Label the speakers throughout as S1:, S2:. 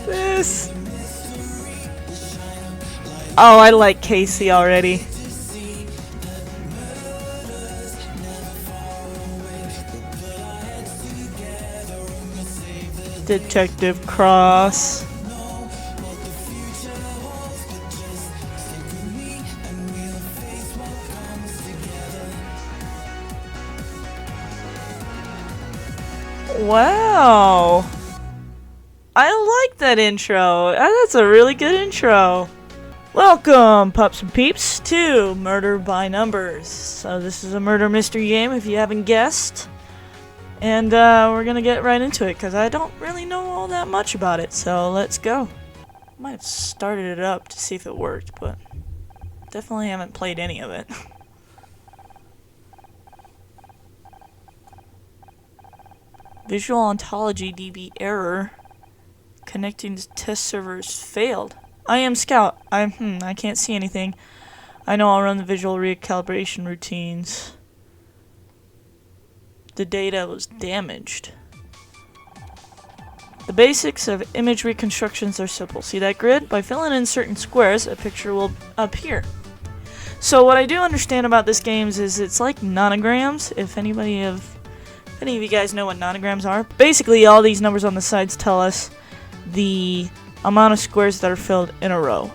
S1: This. Oh, I like Casey already. Detective Cross. Wow. I like that intro. That's a really good intro. Welcome, pups and peeps, to Murder by Numbers. So this is a murder mystery game, if you haven't guessed. And we're gonna get right into it, because I don't really know all that much about it. So let's go. I might have started it up to see if it worked, but definitely haven't played any of it. Visual Ontology DB error. Connecting to test servers failed. I am Scout. I can't see anything. I know I'll run the visual recalibration routines. The data was damaged. The basics of image reconstructions are simple. See that grid? By filling in certain squares, a picture will appear. So what I do understand about this game is it's like nonograms. If any of you guys know what nonograms are, basically all these numbers on the sides tell us the amount of squares that are filled in a row.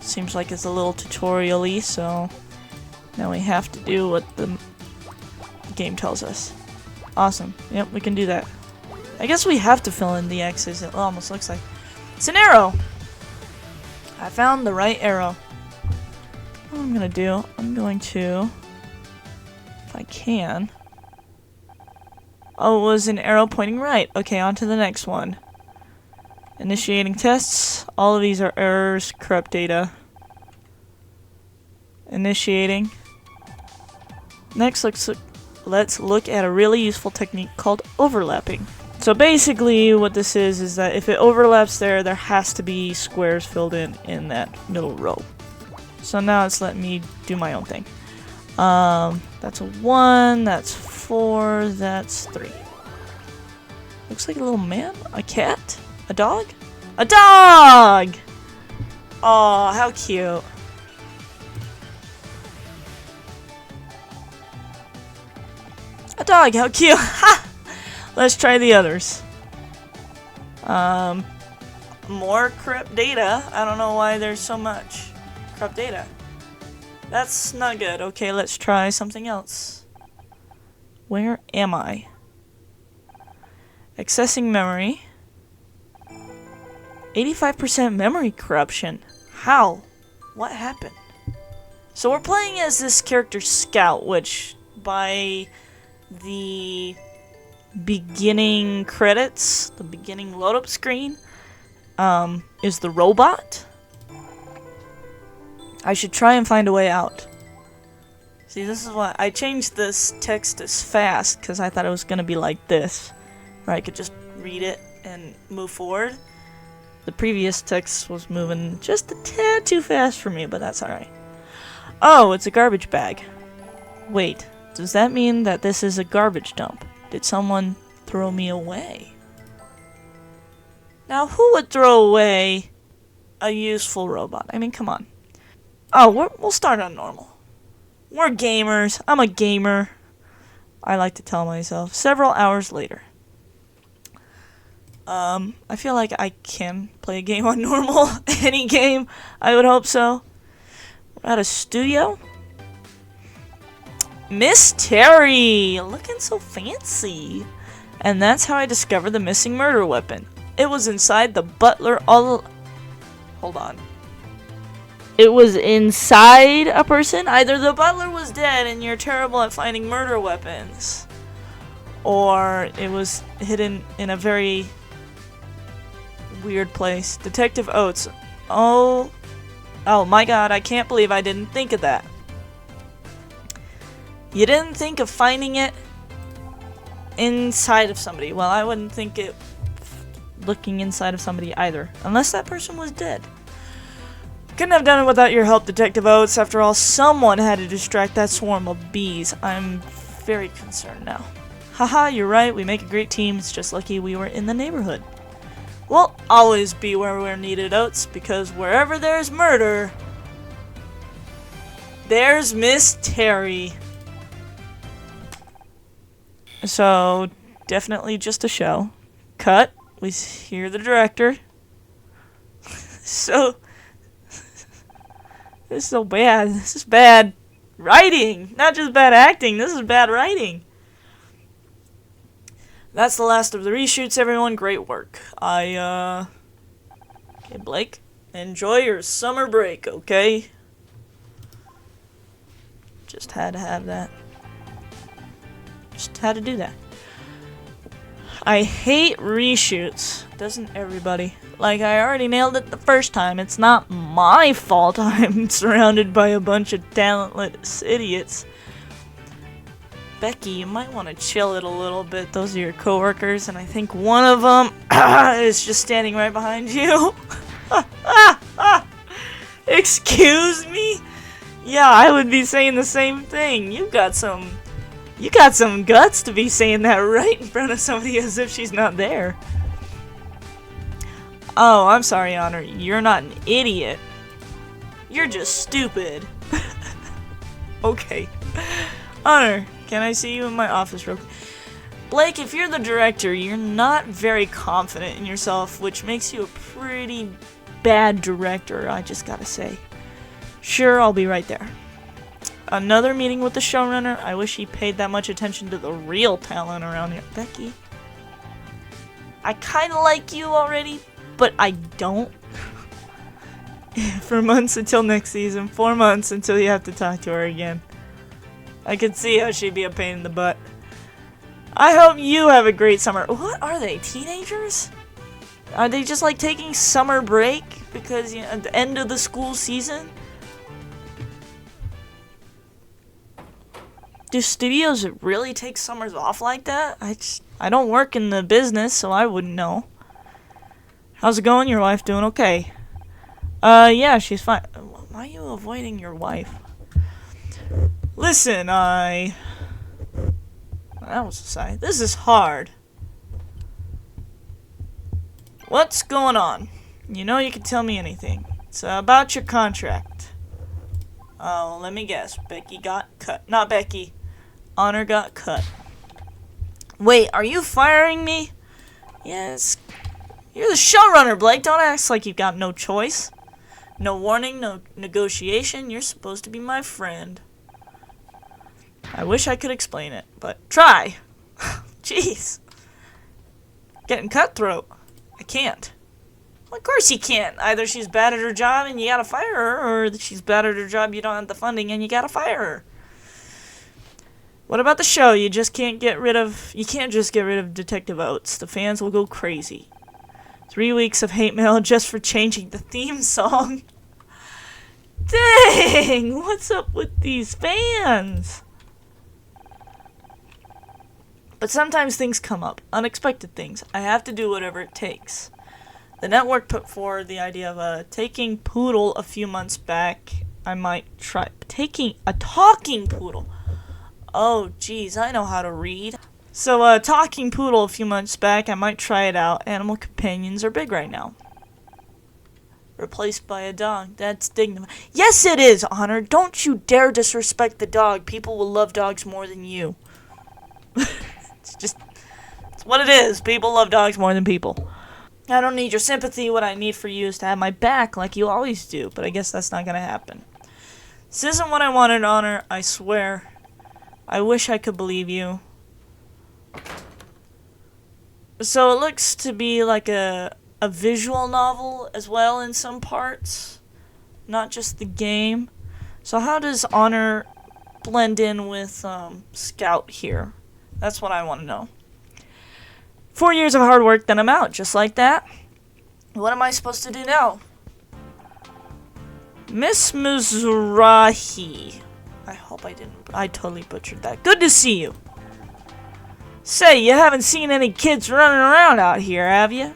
S1: Seems like it's a little tutorial-y, so now we have to do what the game tells us. Awesome. Yep, we can do that. I guess we have to fill in the X's. It almost looks like it's an arrow. I found the right arrow. What I'm gonna do, I'm going to, if I can. Oh, it was an arrow pointing right. Okay, on to the next one. Initiating tests. All of these are errors, corrupt data. Initiating. Next, let's look at a really useful technique called overlapping. So basically what this is that if it overlaps there has to be squares filled in that middle row. So now it's letting me do my own thing. That's a 1, that's 4, that's 3. Looks like a little man, a cat, a dog? A dog! Aw, how cute. A dog, how cute! Ha! Let's try the others. More corrupt data. I don't know why there's so much corrupt data. That's not good. Okay, let's try something else. Where am I? Accessing memory. 85% memory corruption. How? What happened? So we're playing as this character Scout, which by the beginning credits, the beginning load-up screen, is the robot. I should try and find a way out. See, this is why I changed this text as fast, because I thought it was going to be like this, where I could just read it and move forward. The previous text was moving just a tad too fast for me, but that's alright. Oh, it's a garbage bag. Wait, does that mean that this is a garbage dump? Did someone throw me away? Now, who would throw away a useful robot? I mean, come on. Oh, we'll start on normal. We're gamers. I'm a gamer. I like to tell myself. Several hours later. I feel like I can play a game on normal. Any game. I would hope so. We're at a studio. Miss Terry! Looking so fancy. And that's how I discovered the missing murder weapon. It was inside the butler all... Hold on. It was inside a person? Either the butler was dead and you're terrible at finding murder weapons, or it was hidden in a very weird place. Detective Oates. Oh my god, I can't believe I didn't think of that. You didn't think of finding it inside of somebody. Well, I wouldn't think it looking inside of somebody either, unless that person was dead. Couldn't have done it without your help, Detective Oates. After all, someone had to distract that swarm of bees. I'm very concerned now. Haha, you're right, we make a great team, it's just lucky we were in the neighborhood. We'll always be where we're needed, Oats, because wherever there's murder, there's Miss Terry. So, definitely just a show. Cut. We hear the director. So, this is so bad. This is bad writing. Not just bad acting, this is bad writing. That's the last of the reshoots, everyone. Great work. Okay, Blake, enjoy your summer break, okay? Just had to have that. Just had to do that. I hate reshoots. Doesn't everybody? Like, I already nailed it the first time. It's not my fault I'm surrounded by a bunch of talentless idiots. Becky, you might want to chill it a little bit. Those are your coworkers, and I think one of them is just standing right behind you. Excuse me? Yeah, I would be saying the same thing. You got some guts to be saying that right in front of somebody as if she's not there. Oh, I'm sorry, Honor. You're not an idiot. You're just stupid. Okay. Honor, can I see you in my office real quick? Blake, if you're the director, you're not very confident in yourself, which makes you a pretty bad director, I just gotta say. Sure, I'll be right there. Another meeting with the showrunner. I wish he paid that much attention to the real talent around here. Becky, I kinda like you already, but I don't. For months until next season. 4 months until you have to talk to her again. I could see how she'd be a pain in the butt. I hope you have a great summer. What are they, teenagers? Are they just like taking summer break because, you know, at the end of the school season? Do studios really take summers off like that? I don't work in the business, so I wouldn't know. How's it going? Your wife doing okay? Yeah, she's fine. Why are you avoiding your wife? Listen, that was a sigh. This is hard. What's going on? You know you can tell me anything. It's about your contract. Oh, let me guess. Becky got cut. Not Becky. Honor got cut. Wait, are you firing me? Yes. You're the showrunner, Blake. Don't act like you've got no choice. No warning, no negotiation. You're supposed to be my friend. I wish I could explain it, but try. Jeez. Getting cutthroat. I can't. Well, of course you can't. Either she's bad at her job and you gotta fire her, or she's bad at her job, you don't have the funding and you gotta fire her. What about the show? You just can't get rid of... You can't just get rid of Detective Oats. The fans will go crazy. 3 weeks of hate mail just for changing the theme song. Dang! What's up with these fans? But sometimes things come up. Unexpected things. I have to do whatever it takes. The network put forward the idea of taking Poodle a few months back. I might try... Taking a talking poodle. Oh, geez, I know how to read. So, talking poodle a few months back. I might try it out. Animal companions are big right now. Replaced by a dog. That's dignified. Yes, it is, Honor. Don't you dare disrespect the dog. People will love dogs more than you. It's what it is. People love dogs more than people. I don't need your sympathy. What I need for you is to have my back like you always do. But I guess that's not gonna happen. This isn't what I wanted, Honor. I swear. I wish I could believe you. So it looks to be like a visual novel as well in some parts. Not just the game. So how does Honor blend in with Scout here? That's what I want to know. 4 years of hard work, then I'm out. Just like that. What am I supposed to do now? Miss Mizrahi. I hope I didn't. I totally butchered that. Good to see you. Say, you haven't seen any kids running around out here, have you?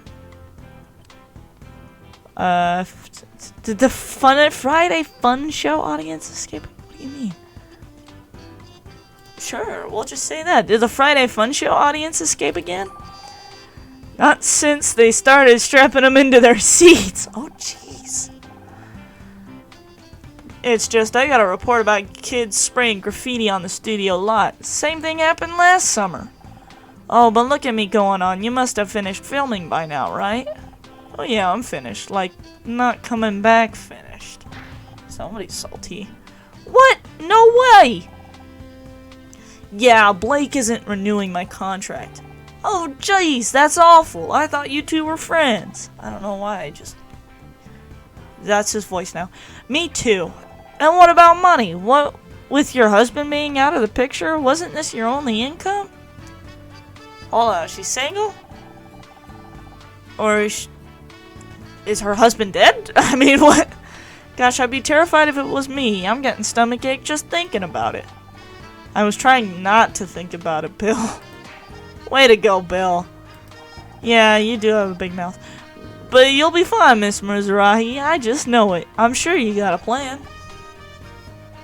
S1: Did the Friday Fun Show audience escape? What do you mean? Sure, we'll just say that. Did the Friday Fun Show audience escape again? Not since they started strapping them into their seats. Oh, jeez. It's just, I got a report about kids spraying graffiti on the studio lot. Same thing happened last summer. Oh, but look at me going on. You must have finished filming by now, right? Oh yeah, I'm finished. Like, not coming back finished. Somebody's salty. What? No way! Yeah, Blake isn't renewing my contract. Oh, jeez, that's awful. I thought you two were friends. I don't know why, I just... That's his voice now. Me too. And what about money? What with your husband being out of the picture? Wasn't this your only income? Hold on, she's single? Or is her husband dead? I mean, what? Gosh, I'd be terrified if it was me. I'm getting stomachache just thinking about it. I was trying not to think about it, Bill. Way to go, Bill. Yeah, you do have a big mouth. But you'll be fine, Miss Mizrahi. I just know it. I'm sure you got a plan.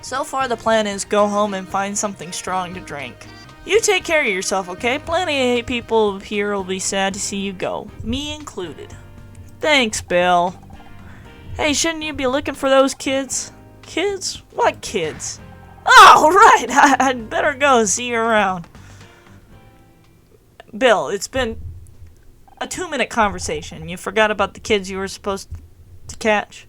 S1: So far, the plan is go home and find something strong to drink. You take care of yourself, okay? Plenty of people here will be sad to see you go. Me included. Thanks, Bill. Hey, shouldn't you be looking for those kids? Kids? What kids? Oh, right! I'd better go see you around. Bill, it's been a 2-minute conversation. You forgot about the kids you were supposed to catch?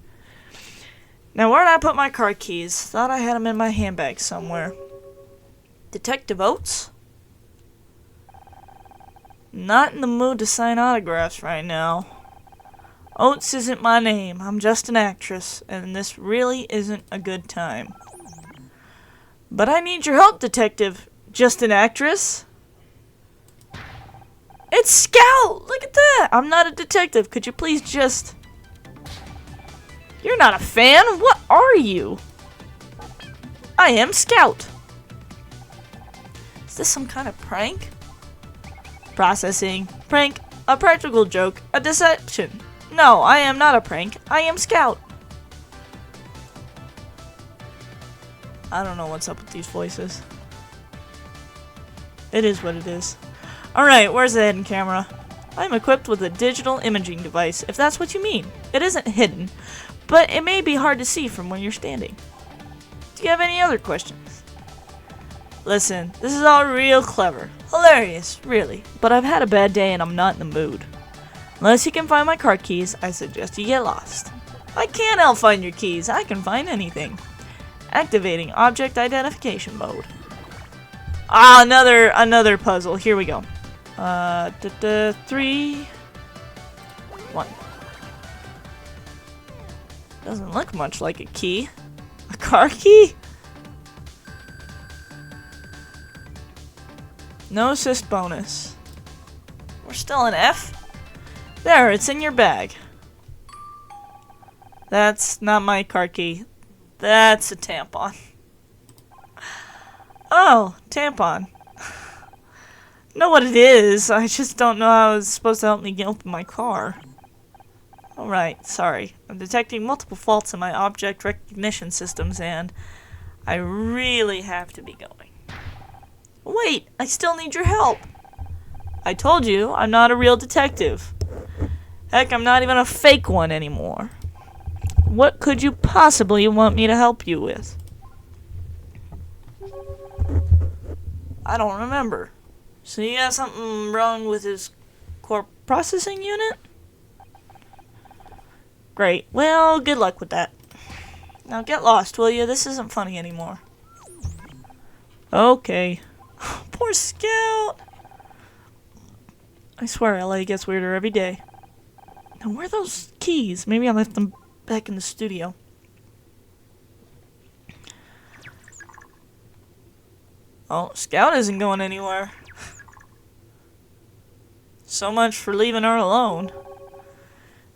S1: Now, where'd I put my car keys? Thought I had them in my handbag somewhere. Detective Oates? Not in the mood to sign autographs right now. Oates isn't my name. I'm just an actress, and this really isn't a good time. But I need your help, Detective. Just an actress? It's Scout! Look at that! I'm not a detective. Could you please just... You're not a fan? What are you? I am Scout. Is this some kind of prank? Processing. Prank. A practical joke. A deception. No, I am not a prank. I am Scout. I don't know what's up with these voices. It is what it is. Alright, where's the hidden camera? I'm equipped with a digital imaging device, if that's what you mean. It isn't hidden, but it may be hard to see from where you're standing. Do you have any other questions? Listen, this is all real clever. Hilarious, really. But I've had a bad day and I'm not in the mood. Unless you can find my car keys, I suggest you get lost. I can't help find your keys. I can find anything. Activating object identification mode. Ah, another puzzle. Here we go. 3, 1. Doesn't look much like a key. A car key? No assist bonus. We're still in F? There, it's in your bag. That's not my car key. That's a tampon. Oh, tampon. Know what it is, I just don't know how it's supposed to help me get open my car. Alright, sorry. I'm detecting multiple faults in my object recognition systems and I really have to be going. Wait, I still need your help. I told you, I'm not a real detective. Heck, I'm not even a fake one anymore. What could you possibly want me to help you with? I don't remember. So you got something wrong with his core processing unit? Great. Well, good luck with that. Now get lost, will you? This isn't funny anymore. Okay. Poor Scout. I swear LA gets weirder every day. Now where are those keys? Maybe I left them back in the studio. Oh, Scout isn't going anywhere. So much for leaving her alone.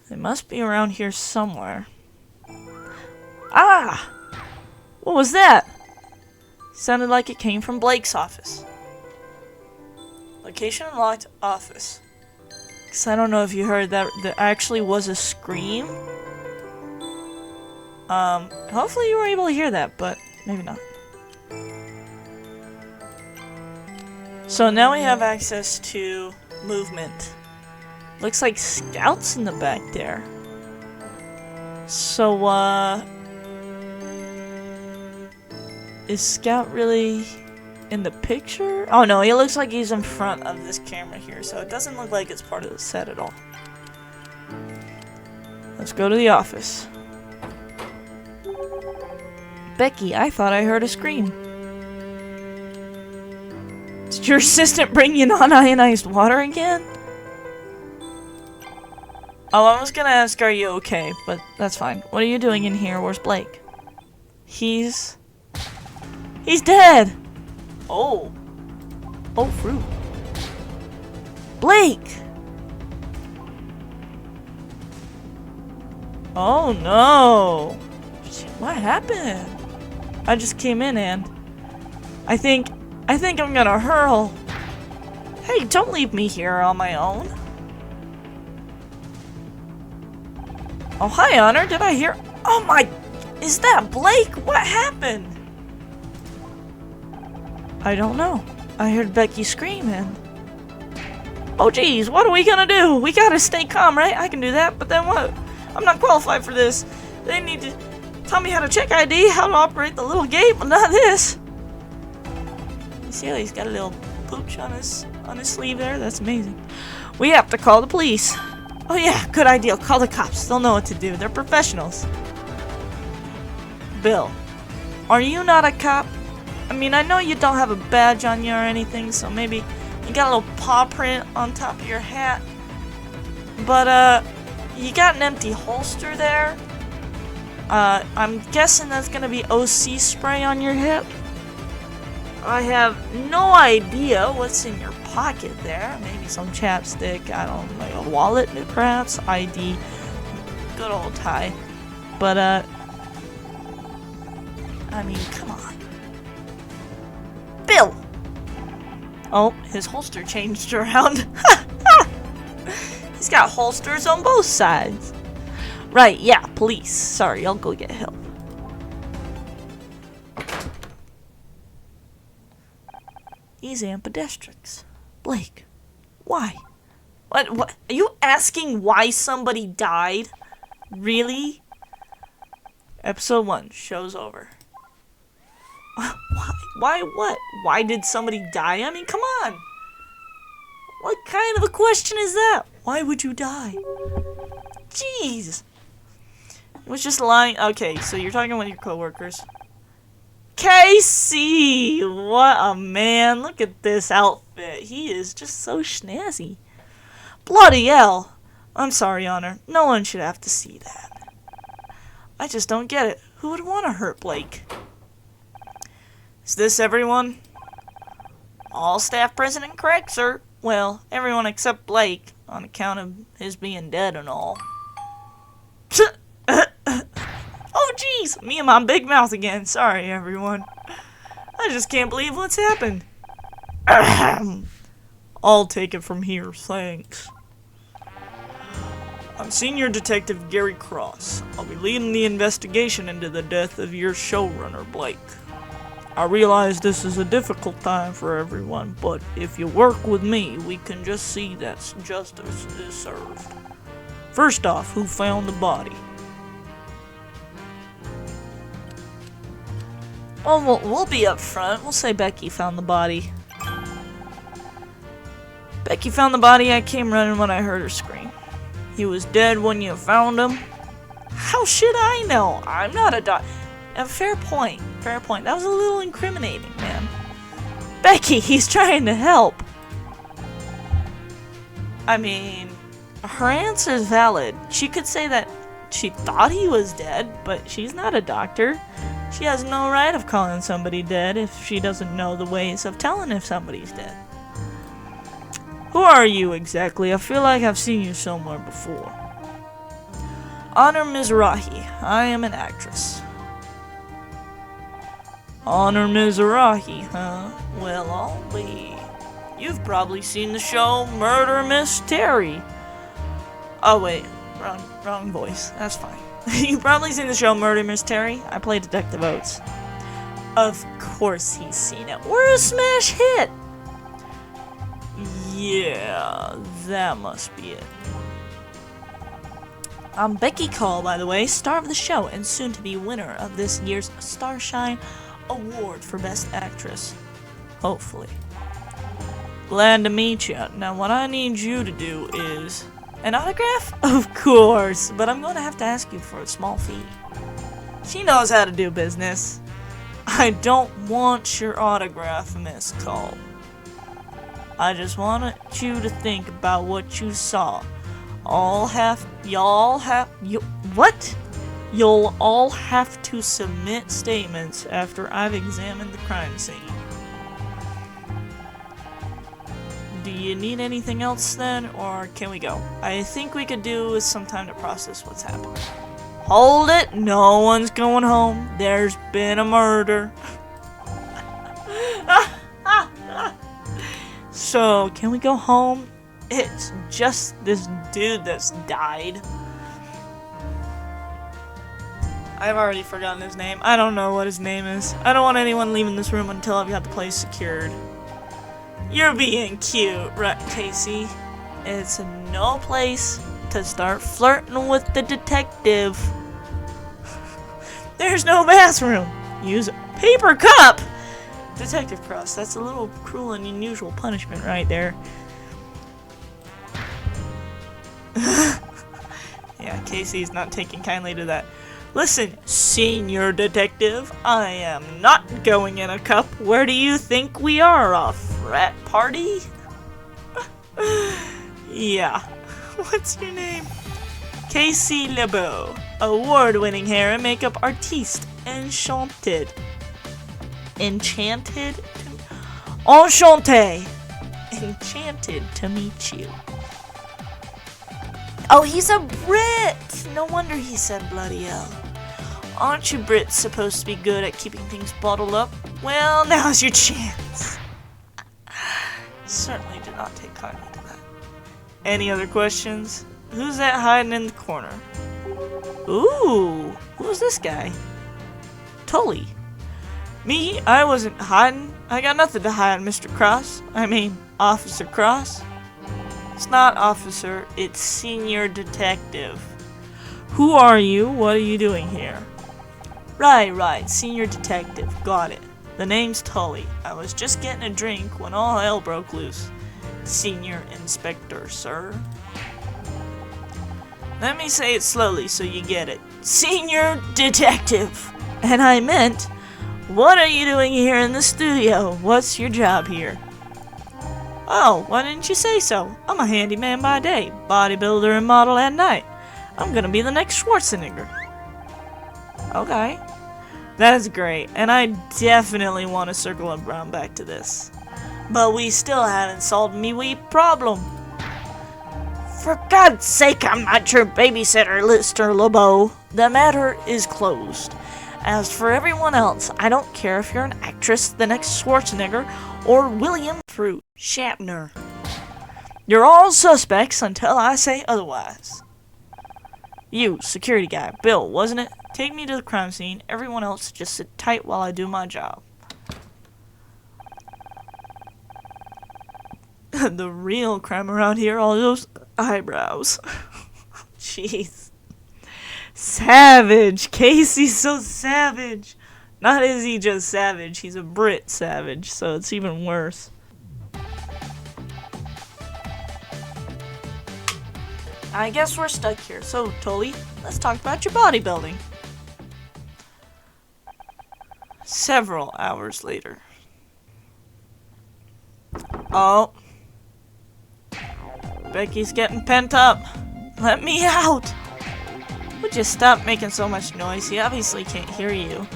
S1: They must be around here somewhere. Ah! What was that? Sounded like it came from Blake's office. Location unlocked office. Because I don't know if you heard that there actually was a scream. Hopefully you were able to hear that, but maybe not. So now we have access to movement. Looks like Scout's in the back there. So, is Scout really in the picture? Oh no, he looks like he's in front of this camera here, so it doesn't look like it's part of the set at all. Let's go to the office. Becky, I thought I heard a scream. Did your assistant bring you non-ionized water again? Oh, I was gonna ask, are you okay? But that's fine. What are you doing in here? Where's Blake? He's dead! Oh. Oh, fruit. Blake! Oh, no. What happened? I just came in and I think I'm gonna hurl. Hey, don't leave me here on my own. Oh, hi, Honor. Did I hear? Oh my, is that Blake? What happened? I don't know. I heard Becky scream and... Oh geez, what are we gonna do? We gotta stay calm, right? I can do that, but then what? I'm not qualified for this. They need to tell me how to check ID, how to operate the little gate, but not this. You see how he's got a little pooch on his sleeve there? That's amazing. We have to call the police. Oh yeah, good idea. Call the cops. They'll know what to do. They're professionals. Bill, are you not a cop? I mean, I know you don't have a badge on you or anything, so maybe you got a little paw print on top of your hat. But, you got an empty holster there. I'm guessing that's gonna be OC spray on your hip. I have no idea what's in your pocket there. Maybe some chapstick, I don't know, like a wallet perhaps, ID, good old tie. But, I mean, come on. Bill! Oh, his holster changed around. He's got holsters on both sides. Right, yeah, police. Sorry, I'll go get help. Easy ambidextrous. Blake, why? What? Are you asking why somebody died? Really? Episode 1, show's over. Why what? Why did somebody die? I mean, come on. What kind of a question is that? Why would you die? Jeez. It was just lying. Okay, so you're talking with your coworkers. Casey! What a man. Look at this outfit. He is just so snazzy. Bloody hell. I'm sorry, Honor. No one should have to see that. I just don't get it. Who would want to hurt Blake? Is this everyone? All staff present and correct, sir. Well, everyone except Blake, on account of his being dead and all. Oh, jeez! Me and my big mouth again. Sorry, everyone. I just can't believe what's happened. I'll take it from here, thanks. I'm Senior Detective Gary Cross. I'll be leading the investigation into the death of your showrunner, Blake. I realize this is a difficult time for everyone, but if you work with me, we can just see that justice is served. First off, who found the body? Oh, we'll be up front. We'll say Becky found the body. Becky found the body. I came running when I heard her scream. He was dead when you found him. How should I know? I'm not a doc. Fair point. Fair point. That was a little incriminating, man. Becky, he's trying to help. I mean, her answer's valid. She could say that she thought he was dead, but she's not a doctor. She has no right of calling somebody dead if she doesn't know the ways of telling if somebody's dead. Who are you exactly? I feel like I've seen you somewhere before. Honor Mizrahi. I am an actress. Honor Mizrahi, huh? Well, I'll be. You've probably seen the show Murder Mystery. Oh wait, wrong voice. That's fine. You've probably seen the show Murder Mystery. I play Detective Oates. Of course he's seen it. We're a smash hit. Yeah, that must be it. I'm Becky Call, by the way, star of the show and soon to be winner of this year's Starshine Award for Best Actress. Hopefully. Glad to meet you. Now, what I need you to do is... An autograph? Of course, but I'm going to have to ask you for a small fee. She knows how to do business. I don't want your autograph, Miss Cole. I just want you to think about what you saw. You'll all have to submit statements after I've examined the crime scene. Do you need anything else then, or can we go? I think we could do with some time to process what's happened. Hold it! No one's going home. There's been a murder. So, can we go home? It's just this dude that's died. I've already forgotten his name. I don't know what his name is. I don't want anyone leaving this room until I've got the place secured. You're being cute, right, Casey? It's no place to start flirting with the detective. There's no bathroom. Use a paper cup. Detective Cross, that's a little cruel and unusual punishment right there. Yeah, Casey's not taking kindly to that. Listen, senior detective, I am not going in a cup. Where do you think we are, a frat party? Yeah. What's your name? Casey LeBeau, award-winning hair and makeup artiste. Enchanted. Enchanted to meet you. Oh, he's a Brit! No wonder he said bloody hell. Aren't you Brits supposed to be good at keeping things bottled up? Well, now's your chance. Certainly did not take kindly to that. Any other questions? Who's that hiding in the corner? Ooh, who's this guy? Tully. Me? I wasn't hiding. I got nothing to hide, Mr. Cross. I mean, Officer Cross. It's not officer, it's senior detective. Who are you? What are you doing here? Right, senior detective. Got it. The name's Tully. I was just getting a drink when all hell broke loose. Senior Inspector, sir. Let me say it slowly so you get it. Senior detective. And I meant, what are you doing here in the studio? What's your job here? Oh, why didn't you say so? I'm a handyman by day, bodybuilder and model at night. I'm gonna be the next Schwarzenegger. Okay. That is great, and I definitely want to circle around back to this. But we still haven't solved me wee problem. For God's sake, I'm not your babysitter, Mr. LeBeau. The matter is closed. As for everyone else, I don't care if you're an actress, the next Schwarzenegger, or William Fruit Shatner. You're all suspects until I say otherwise. You, security guy, Bill, wasn't it? Take me to the crime scene. Everyone else just sit tight while I do my job. The real crime around here, all those eyebrows. Jeez. Savage! Casey's so savage! Not is he just savage, he's a Brit savage, so it's even worse. I guess we're stuck here, so Tully, let's talk about your bodybuilding. Several hours later. Oh. Becky's getting pent up. Let me out! Would you stop making so much noise? He obviously can't hear you.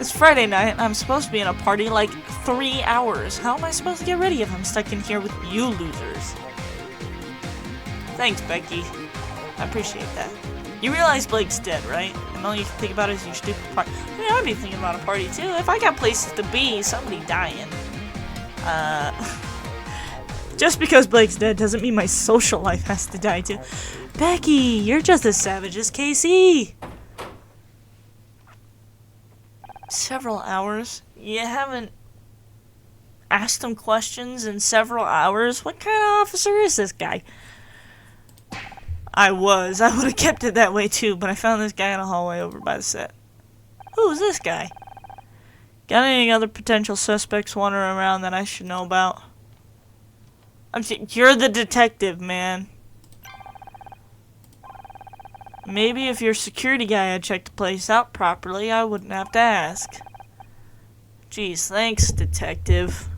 S1: It's Friday night and I'm supposed to be in a party like 3 hours. How am I supposed to get ready if I'm stuck in here with you losers? Thanks, Becky. I appreciate that. You realize Blake's dead, right? And all you can think about is your stupid party. I mean, I'd be thinking about a party too. If I got places to be, somebody dying. Just because Blake's dead doesn't mean my social life has to die too. Becky, you're just as savage as Casey. Several hours? You haven't asked him questions in several hours. What kind of officer is this guy? I would have kept it that way too, but I found this guy in a hallway over by the set. Who's this guy? Got any other potential suspects wandering around that I should know about? You're the detective, man. Maybe if your security guy had checked the place out properly, I wouldn't have to ask. Jeez, thanks, detective.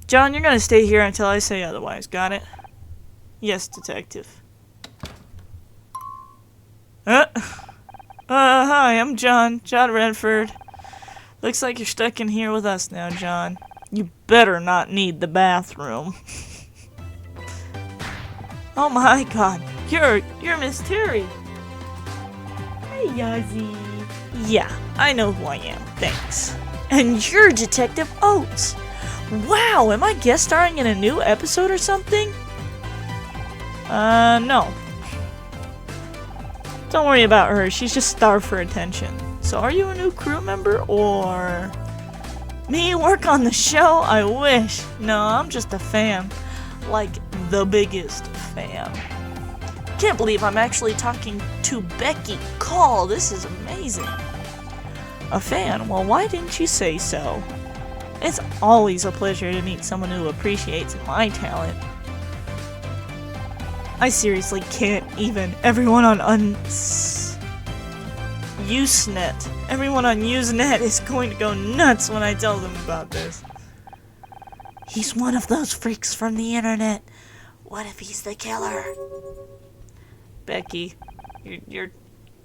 S1: John, you're gonna stay here until I say otherwise, got it? Yes, detective. Hi, I'm John Redford. Looks like you're stuck in here with us now, John. You better not need the bathroom. Oh my god, you're Miss Terry. Hey, Yazzie. Yeah, I know who I am, thanks. And you're Detective Oates. Wow, am I guest starring in a new episode or something? No. Don't worry about her, she's just starved for attention. So are you a new crew member, or... Me work on the show? I wish. No, I'm just a fan. Like, the biggest fan. Can't believe I'm actually talking to Becky Call. This is amazing. A fan? Well, why didn't you say so? It's always a pleasure to meet someone who appreciates my talent. I seriously can't even. Everyone on Usenet. Everyone on Usenet is going to go nuts when I tell them about this. He's one of those freaks from the internet. What if he's the killer? Becky, you're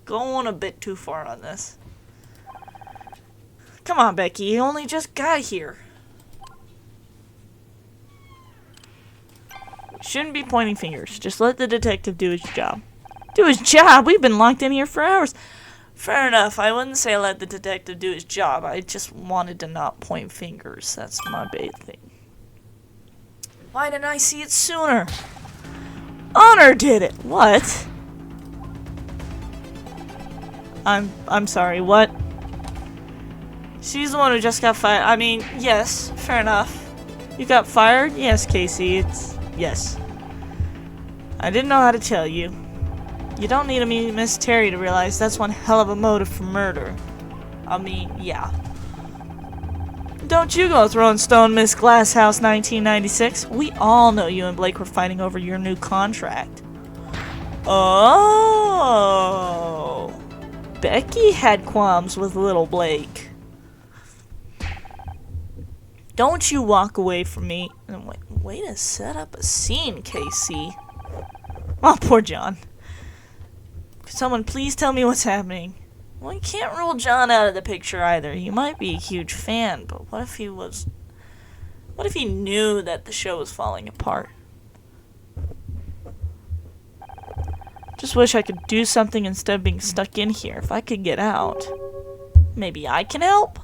S1: going a bit too far on this. Come on, Becky, you only just got here. Shouldn't be pointing fingers. Just let the detective do his job. Do his job? We've been locked in here for hours. Fair enough. I wouldn't say let the detective do his job. I just wanted to not point fingers. That's my big thing. Why didn't I see it sooner? Honor did it. What? I'm sorry. What? She's the one who just got fired. I mean, yes. Fair enough. You got fired? Yes, Casey. It's... Yes. I didn't know how to tell you. You don't need to meet Miss Terry to realize that's one hell of a motive for murder. I mean, yeah. Don't you go throwing stone, Miss Glasshouse 1996. We all know you and Blake were fighting over your new contract. Oh. Becky had qualms with little Blake. Don't you walk away from me. Way to set up a scene, Casey. Oh, poor John. Could someone please tell me what's happening? Well, you can't rule John out of the picture either. He might be a huge fan, but what if he was... What if he knew that the show was falling apart? Just wish I could do something instead of being stuck in here. If I could get out, maybe I can help?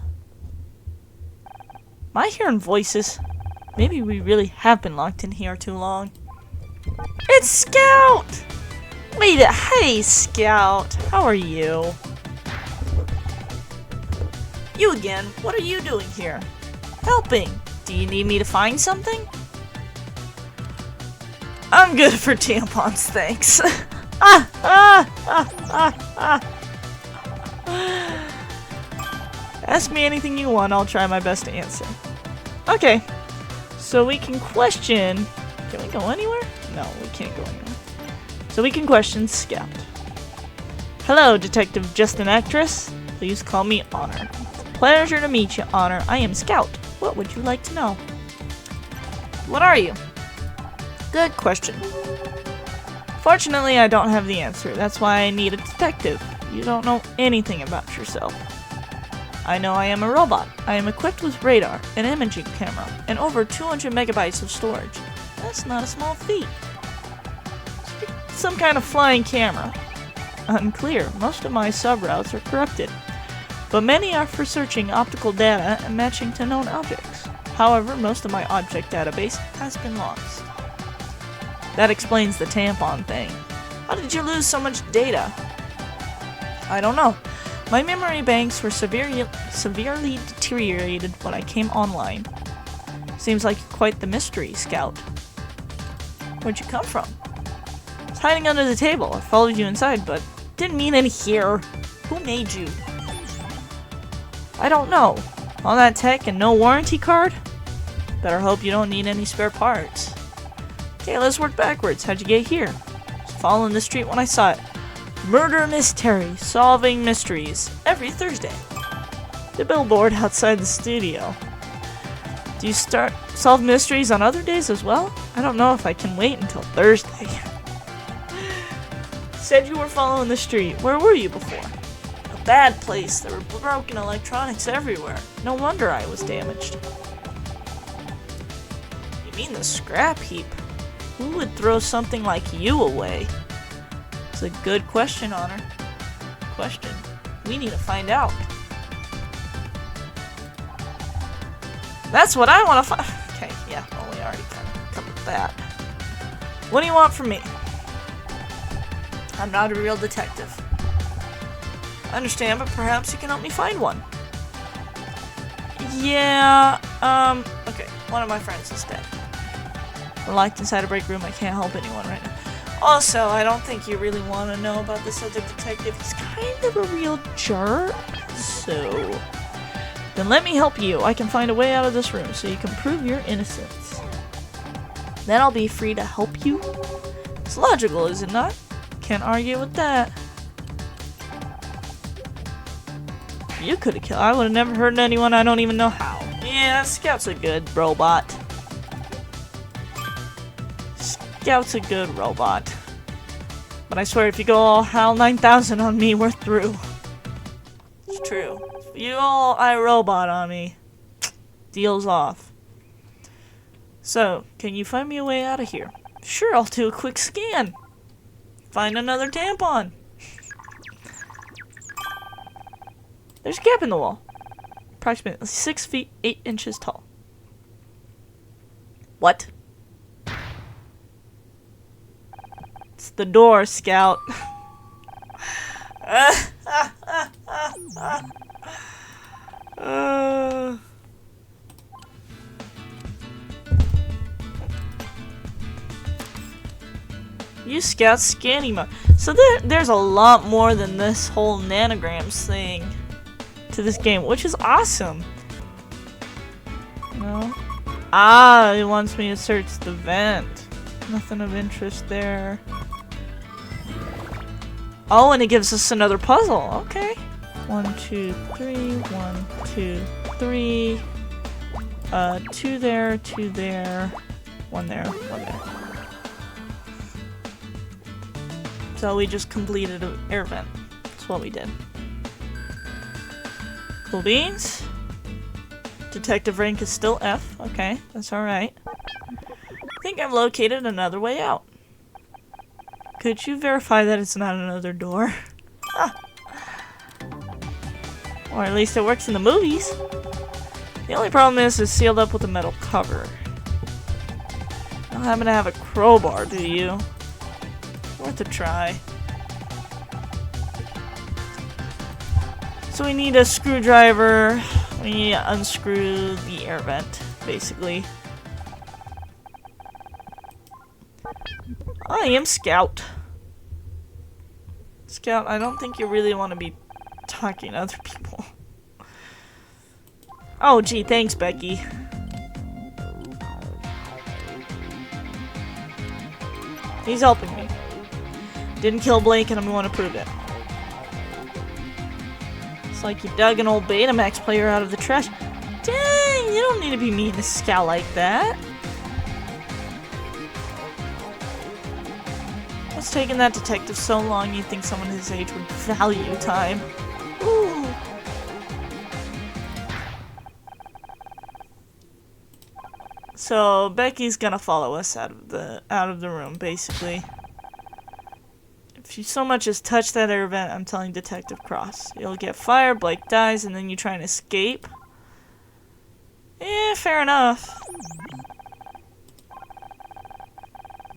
S1: Am I hearing voices? Maybe we really have been locked in here too long. It's Scout! Wait, hey Scout, how are you? You again, what are you doing here? Helping. Do you need me to find something? I'm good for tampons, thanks. Ask me anything you want, I'll try my best to answer. Okay, so we can question... Can we go anywhere? No, we can't go anywhere. So we can question Scout. Hello, Detective Just an Actress. Please call me Honor. Pleasure to meet you, Honor. I am Scout. What would you like to know? What are you? Good question. Fortunately, I don't have the answer. That's why I need a detective. You don't know anything about yourself. I know I am a robot. I am equipped with radar, an imaging camera, and over 200 megabytes of storage. That's not a small feat. Some kind of flying camera. Unclear. Most of my subroutes are corrupted, but many are for searching optical data and matching to known objects. However, most of my object database has been lost. That explains the tampon thing. How did you lose so much data? I don't know. My memory banks were severely deteriorated when I came online. Seems like you're quite the mystery, Scout. Where'd you come from? I was hiding under the table. I followed you inside, but didn't mean any here. Who made you? I don't know. All that tech and no warranty card? Better hope you don't need any spare parts. Okay, let's work backwards. How'd you get here? I was following the street when I saw it. Murder Mystery, solving mysteries, every Thursday. The billboard outside the studio. Do you solve mysteries on other days as well? I don't know if I can wait until Thursday. Said you were following the street. Where were you before? A bad place. There were broken electronics everywhere. No wonder I was damaged. You mean the scrap heap? Who would throw something like you away? It's a good question, Honor. Question. We need to find out. That's what I want to find. Okay, yeah, well, we already kind of covered that. What do you want from me? I'm not a real detective. I understand, but perhaps you can help me find one. Yeah, okay, one of my friends is dead. We're locked inside a break room. I can't help anyone right now. Also, I don't think you really want to know about this other detective. He's kind of a real jerk, so... Then let me help you. I can find a way out of this room so you can prove your innocence. Then I'll be free to help you. It's logical, is it not? Can't argue with that. You could have killed. I would have never hurt anyone. I don't even know how. Yeah, Scout's a good robot. Scout's a good robot. But I swear, if you go all HAL 9000 on me, we're through. It's true. If you all iRobot on me, deal's off. So, can you find me a way out of here? Sure, I'll do a quick scan. Find another tampon. There's a gap in the wall. Approximately 6 feet 8 inches tall. What? It's the door, Scout. Use Scout's scanning mode. So there's a lot more than this whole nanograms thing to this game, which is awesome. No? Ah, it wants me to search the vent. Nothing of interest there. Oh, and it gives us another puzzle. Okay. 1, 2, 3. 1, 2, 3. 2 there, 2 there. 1 there, 1 there. So we just completed an air vent. That's what we did. Cool beans. Detective rank is still F. Okay, that's alright. I think I've located another way out. Could you verify that it's not another door? Or at least it works in the movies. The only problem is it's sealed up with a metal cover. You don't happen to have a crowbar, do you? Worth a try. So we need a screwdriver. We need to unscrew the air vent, basically. I am Scout. Scout, I don't think you really want to be talking to other people. Oh, gee, thanks, Becky. He's helping me. Didn't kill Blake, and I'm going to prove it. It's like you dug an old Betamax player out of the trash. Dang, you don't need to be mean to Scout like that. What's taking that detective so long? You'd think someone his age would value time. Ooh. So Becky's gonna follow us out of the room, basically. If you so much as touch that air vent, I'm telling Detective Cross. You'll get fired, Blake dies, and then you try and escape. Eh, fair enough.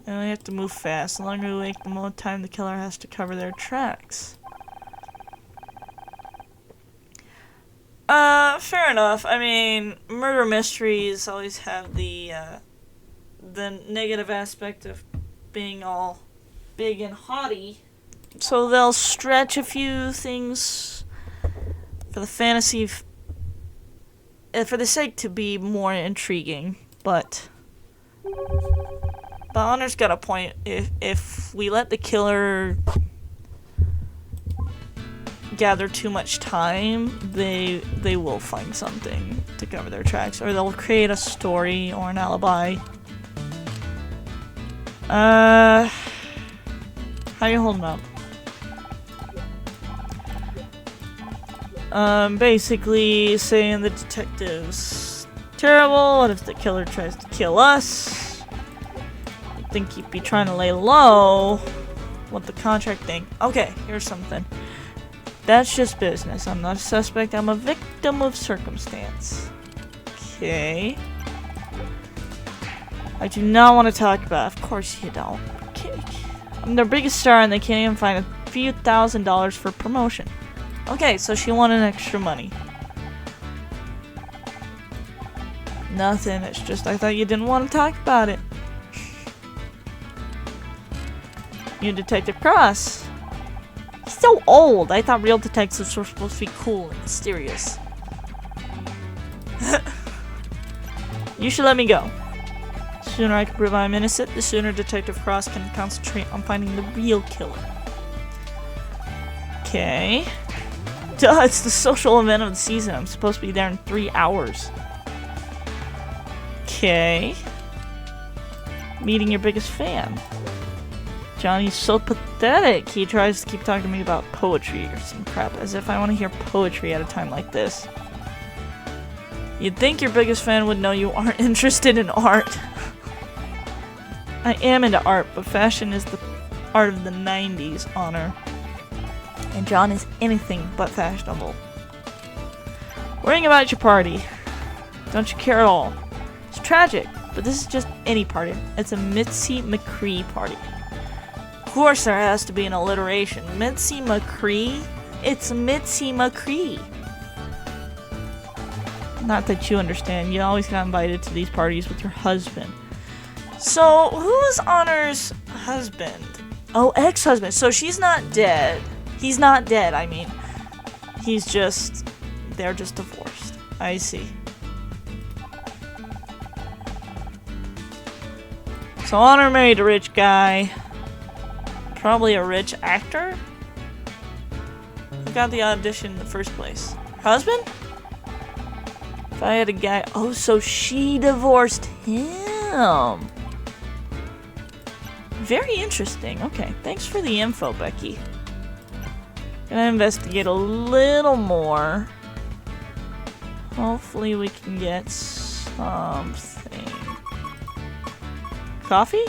S1: And we have to move fast. The longer we wait, the more time the killer has to cover their tracks. fair enough. I mean, murder mysteries always have the negative aspect of being all big and haughty. So they'll stretch a few things for the fantasy, for the sake to be more intriguing. But Honor's got a point. If we let the killer gather too much time, they will find something to cover their tracks, or they'll create a story or an alibi. How you holding up? Basically saying the detective's terrible. What if the killer tries to kill us? You'd think he'd be trying to lay low. What the contract thing? Okay, here's something. That's just business. I'm not a suspect. I'm a victim of circumstance. Okay. I do not want to talk about it. Of course you don't. Okay. I'm their biggest star and they can't even find a few $1,000s for promotion. Okay, so she wanted extra money. Nothing. It's just I thought you didn't want to talk about it. You Detective Cross. He's so old. I thought real detectives were supposed to be cool and mysterious. You should let me go. The sooner I can prove I'm innocent, the sooner Detective Cross can concentrate on finding the real killer. Okay. Duh, it's the social event of the season. I'm supposed to be there in 3 hours. Okay. Meeting your biggest fan. Johnny's so pathetic. He tries to keep talking to me about poetry or some crap, as if I want to hear poetry at a time like this. You'd think your biggest fan would know you aren't interested in art. I am into art, but fashion is the art of the 90s, Honor. And John is anything but fashionable. Worrying about your party. Don't you care at all? It's tragic, but this is just any party. It's a Mitzi McCree party. Of course there has to be an alliteration. Mitzi McCree? It's Mitzi McCree. Not that you understand. You always got invited to these parties with your husband. So, who's Honor's husband? Oh, ex-husband. So she's not dead. He's not dead, I mean. He's just... They're just divorced. I see. So Honor married a rich guy. Probably a rich actor? Who got the audition in the first place? Husband? If I had a guy... Oh, so she divorced him. Very interesting. Okay, thanks for the info, Becky. Gonna investigate a little more. Hopefully we can get something. Coffee?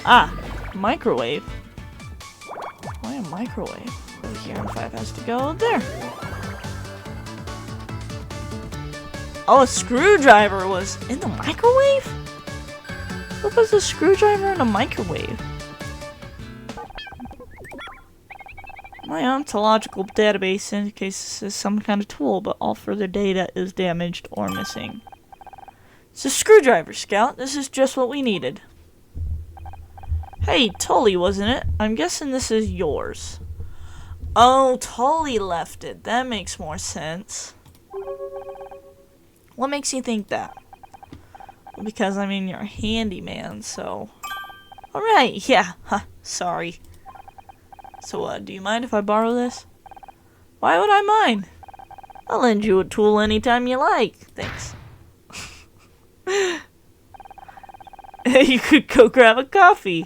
S1: Ah, microwave. Why a microwave? Over here and 5 has to go there. Oh, a screwdriver was in the microwave? What was a screwdriver in a microwave? My ontological database indicates this is some kind of tool, but all further data is damaged or missing. It's a screwdriver, Scout. This is just what we needed. Hey, Tully, wasn't it? I'm guessing this is yours. Oh, Tully left it. That makes more sense. What makes you think that? Well, because, I mean, you're a handyman, so... Alright, yeah. Huh, sorry. So, do you mind if I borrow this? Why would I mind? I'll lend you a tool anytime you like. Thanks. You could go grab a coffee.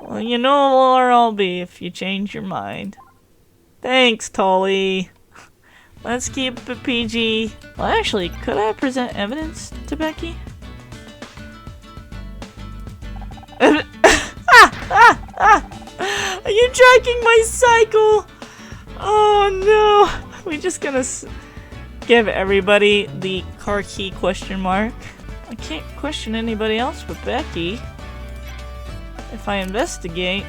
S1: Well, you know where I'll be if you change your mind. Thanks, Tully. Let's keep it PG. Well, actually, could I present evidence to Becky? Are you tracking my cycle? Oh no. We're just gonna give everybody the car key question mark. I can't question anybody else but Becky. If I investigate.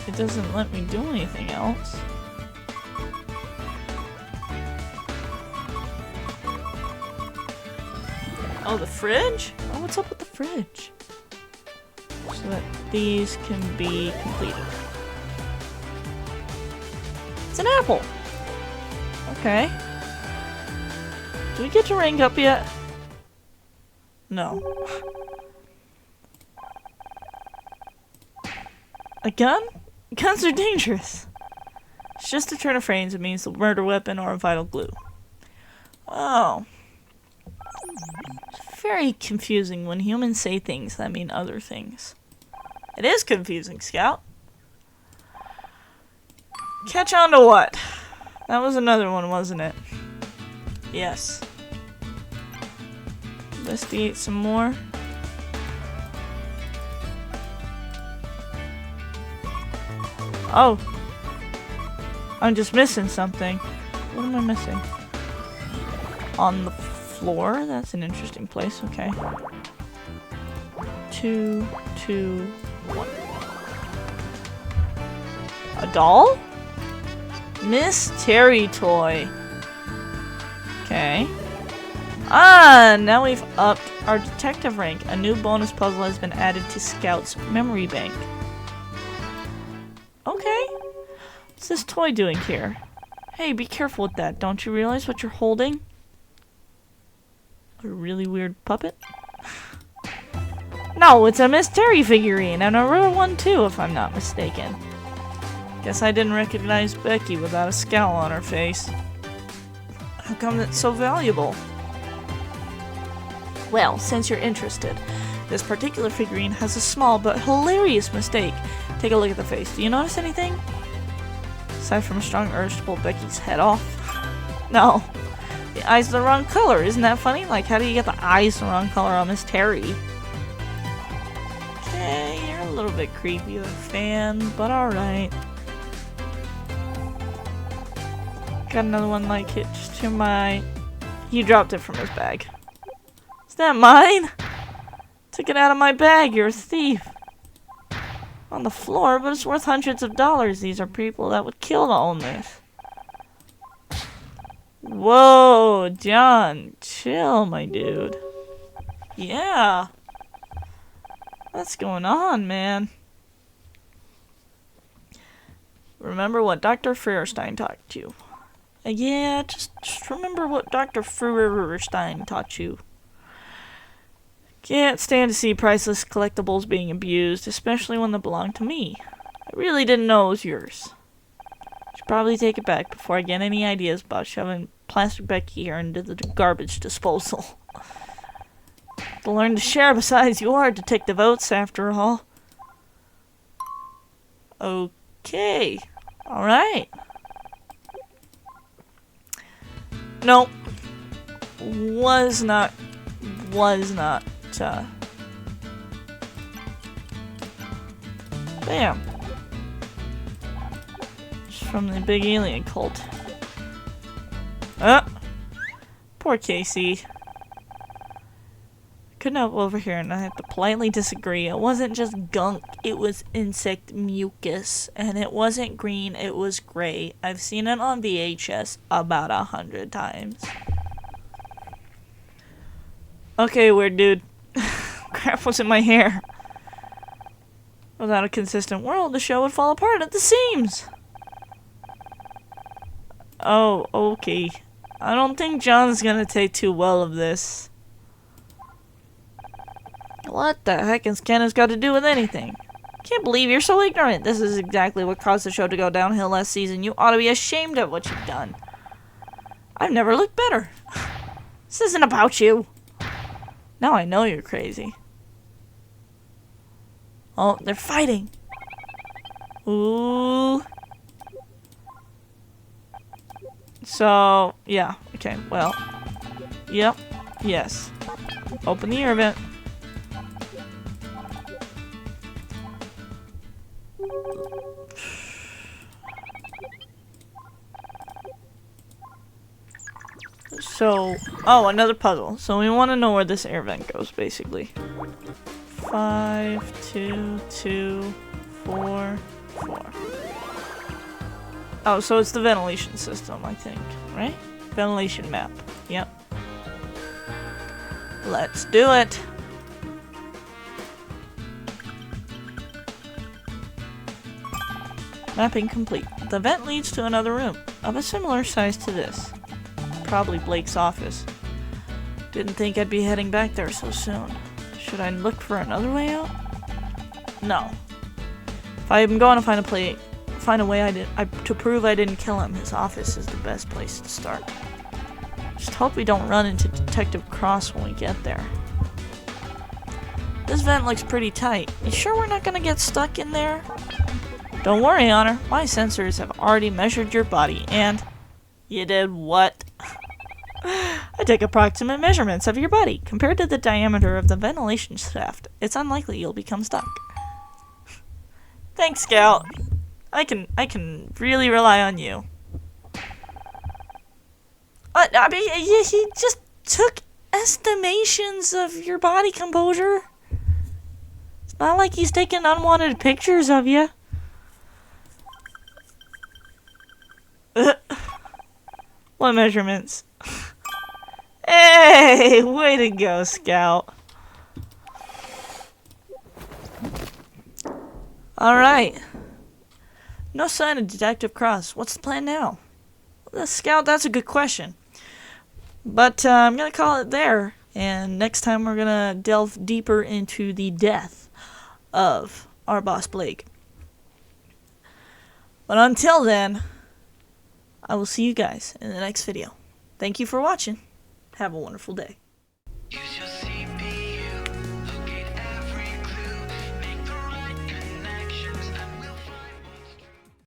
S1: it doesn't let me do anything else. Oh, the fridge? Oh, what's up with the fridge? So that these can be completed. It's an apple! Okay. Do we get to rank up yet? No. A gun? Guns are dangerous. It's just a turn of phrase. It means a murder weapon or a vital glue. Oh. It's very confusing when humans say things that mean other things. It is confusing, Scout. Catch on to what? That was another one, wasn't it? Yes. Investigate some more. Oh. I'm just missing something. What am I missing? On the floor? That's an interesting place. Okay. 2, 2, 1. A doll? Miss Terry toy. Okay. Ah, now we've upped our detective rank. A new bonus puzzle has been added to Scout's memory bank. Okay. What's this toy doing here? Hey, be careful with that. Don't you realize what you're holding? A really weird puppet? No, it's a Miss Terry figurine, and a rare one too, if I'm not mistaken. Guess I didn't recognize Becky without a scowl on her face. How come it's so valuable? Well, since you're interested, this particular figurine has a small but hilarious mistake. Take a look at the face. Do you notice anything? Aside from a strong urge to pull Becky's head off? No. The eyes are the wrong color. Isn't that funny? Like, how do you get the eyes the wrong color on Miss Terry? Okay, you're a little bit creepy with a fan, but alright. Got another one like it just to my... He dropped it from his bag. Is that mine? Took it out of my bag. You're a thief. On the floor, but it's worth hundreds of dollars. These are people that would kill to own this. Whoa, John. Chill, my dude. Yeah. What's going on, man? Remember what Dr. Feuerstein taught you. Yeah, just remember what Dr. Feuerstein taught you. Can't stand to see priceless collectibles being abused, especially when they belong to me. I really didn't know it was yours. Should probably take it back before I get any ideas about shoving Plastic Becky here into the garbage disposal. To learn to share besides you are Detective Oates, after all. Okay. Alright. Nope. Was not. Bam. It's from the big alien cult. Poor Casey. Couldn't help over here, and I have to politely disagree. It wasn't just gunk, it was insect mucus. And it wasn't green, it was gray. I've seen it on VHS about 100 times. Okay, weird dude. Crap was in my hair. Without a consistent world, the show would fall apart at the seams. Oh, okay. I don't think John's gonna take too well of this. What the heck has Kenneth got to do with anything? Can't believe you're so ignorant. This is exactly what caused the show to go downhill last season. You ought to be ashamed of what you've done. I've never looked better. This isn't about you. Now I know you're crazy. Oh, they're fighting. Ooh. So, yeah. Okay, well. Yep. Yes. Open the air vent. So, oh, another puzzle. So we want to know where this air vent goes, basically. 5, 2, 2, 4, for? Oh, so it's the ventilation system, I think, right? Ventilation map. Yep. Let's do it. Mapping complete. The vent leads to another room of a similar size to this. Probably Blake's office. Didn't think I'd be heading back there so soon. Should I look for another way out? No. If I'm going to find a way to prove I didn't kill him, his office is the best place to start. Just hope we don't run into Detective Cross when we get there. This vent looks pretty tight. You sure we're not gonna get stuck in there? Don't worry, Honor. My sensors have already measured your body, and... You did what? I take approximate measurements of your body. Compared to the diameter of the ventilation shaft, it's unlikely you'll become stuck. Thanks, Scout. I can really rely on you. I mean, he just took estimations of your body composure. It's not like he's taking unwanted pictures of you. What measurements? Hey, way to go, Scout. Alright. No sign of Detective Cross. What's the plan now? Scout, that's a good question. But I'm going to call it there. And next time we're going to delve deeper into the death of our boss Blake. But until then, I will see you guys in the next video. Thank you for watching. Have a wonderful day.